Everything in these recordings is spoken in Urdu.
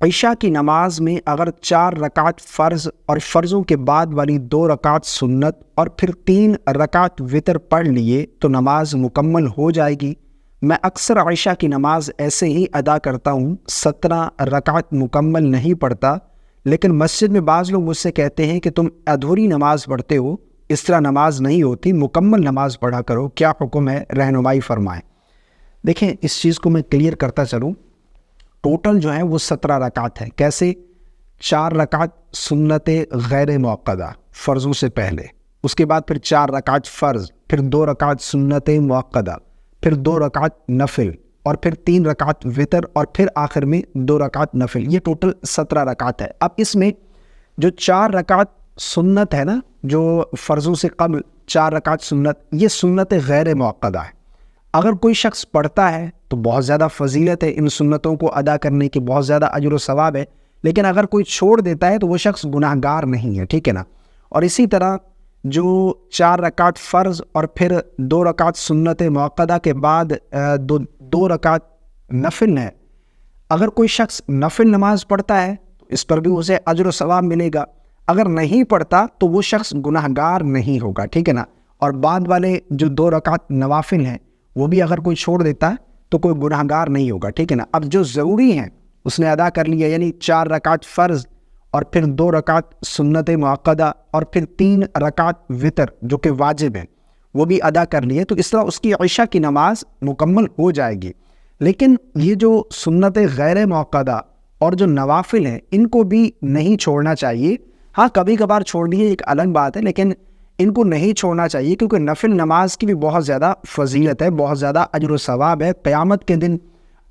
عشاء کی نماز میں اگر 4 رکعت فرض اور فرضوں کے بعد والی 2 رکعت سنت اور پھر 3 رکعت وتر پڑھ لیے تو نماز مکمل ہو جائے گی۔ میں اکثر عشاء کی نماز ایسے ہی ادا کرتا ہوں، 17 رکعت مکمل نہیں پڑھتا، لیکن مسجد میں بعض لوگ مجھ سے کہتے ہیں کہ تم ادھوری نماز پڑھتے ہو، اس طرح نماز نہیں ہوتی، مکمل نماز پڑھا کرو، کیا حکم ہے؟ رہنمائی فرمائیں۔ دیکھیں، اس چیز کو میں کلیئر کرتا چلوں، ٹوٹل جو ہے وہ 17 رکعت ہے۔ کیسے؟ 4 رکعت سنت غیر موقدہ فرضوں سے پہلے، اس کے بعد پھر 4 رکعت فرض، پھر 2 رکعت سنت موقدہ، پھر 2 رکعت نفل، اور پھر 3 رکعت وتر، اور پھر آخر میں 2 رکعت نفل۔ یہ ٹوٹل 17 رکعت ہے۔ اب اس میں جو 4 رکعت سنت ہے نا، جو فرضوں سے قبل 4 رکعت سنت، یہ سنت غیر موقدہ ہے۔ اگر کوئی شخص پڑھتا ہے تو بہت زیادہ فضیلت ہے، ان سنتوں کو ادا کرنے کی بہت زیادہ اجر و ثواب ہے، لیکن اگر کوئی چھوڑ دیتا ہے تو وہ شخص گناہ گار نہیں ہے، ٹھیک ہے نا۔ اور اسی طرح جو 4 رکعت فرض اور پھر 2 رکعت سنت موقدہ کے بعد 2 رکعت نفل ہے، اگر کوئی شخص نفل نماز پڑھتا ہے تو اس پر بھی اسے اجر و ثواب ملے گا، اگر نہیں پڑھتا تو وہ شخص گناہ گار نہیں ہوگا، ٹھیک ہے نا۔ اور بعد والے جو 2 رکعت نوافل ہیں وہ بھی اگر کوئی چھوڑ دیتا ہے تو کوئی گناہ گار نہیں ہوگا، ٹھیک ہے نا۔ اب جو ضروری ہیں اس نے ادا کر لیا، یعنی 4 رکعت فرض اور پھر 2 رکعت سنت موقدہ اور پھر 3 رکعت وتر جو کہ واجب ہیں وہ بھی ادا کر لیے، تو اس طرح اس کی عشاء کی نماز مکمل ہو جائے گی۔ لیکن یہ جو سنت غیر موقدہ اور جو نوافل ہیں ان کو بھی نہیں چھوڑنا چاہیے۔ ہاں، کبھی کبھار چھوڑ دیے ایک الگ بات ہے، لیکن ان کو نہیں چھوڑنا چاہیے، کیونکہ نفل نماز کی بھی بہت زیادہ فضیلت ہے، بہت زیادہ اجر و ثواب ہے۔ قیامت کے دن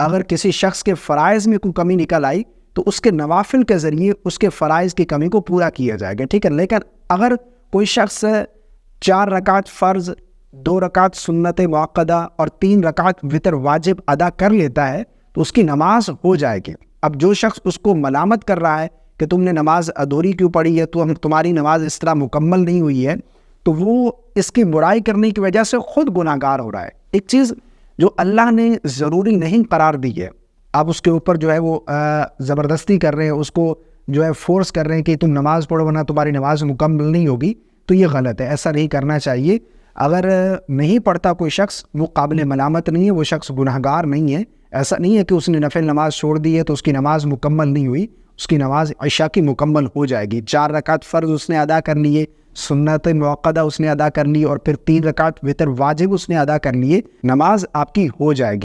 اگر کسی شخص کے فرائض میں کوئی کمی نکل آئی تو اس کے نوافل کے ذریعے اس کے فرائض کی کمی کو پورا کیا جائے گا، ٹھیک ہے۔ لیکن اگر کوئی شخص 4 رکعت فرض، 2 رکعت سنت موقدہ اور 3 رکعت وتر واجب ادا کر لیتا ہے تو اس کی نماز ہو جائے گی۔ اب جو شخص اس کو ملامت کر رہا ہے کہ تم نے نماز ادھوری کیوں پڑھی ہے، تمہاری نماز اس طرح مکمل نہیں ہوئی ہے، تو وہ اس کی برائی کرنے کی وجہ سے خود گناہ گار ہو رہا ہے۔ ایک چیز جو اللہ نے ضروری نہیں قرار دی ہے، آپ اس کے اوپر جو ہے وہ زبردستی کر رہے ہیں، اس کو جو ہے فورس کر رہے ہیں کہ تم نماز پڑھو ورنہ تمہاری نماز مکمل نہیں ہوگی، تو یہ غلط ہے، ایسا نہیں کرنا چاہیے۔ اگر نہیں پڑھتا کوئی شخص، وہ قابل ملامت نہیں ہے، وہ شخص گناہ گار نہیں ہے۔ ایسا نہیں ہے کہ اس نے نفل نماز چھوڑ دی ہے تو اس کی نماز مکمل نہیں ہوئی، اس کی نماز عشاء کی مکمل ہو جائے گی۔ 4 رکعت فرض اس نے ادا کر لیے، سنت موقدہ اس نے ادا کر لی، اور پھر 3 رکعت وتر واجب اس نے ادا کر لیے، نماز آپ کی ہو جائے گی۔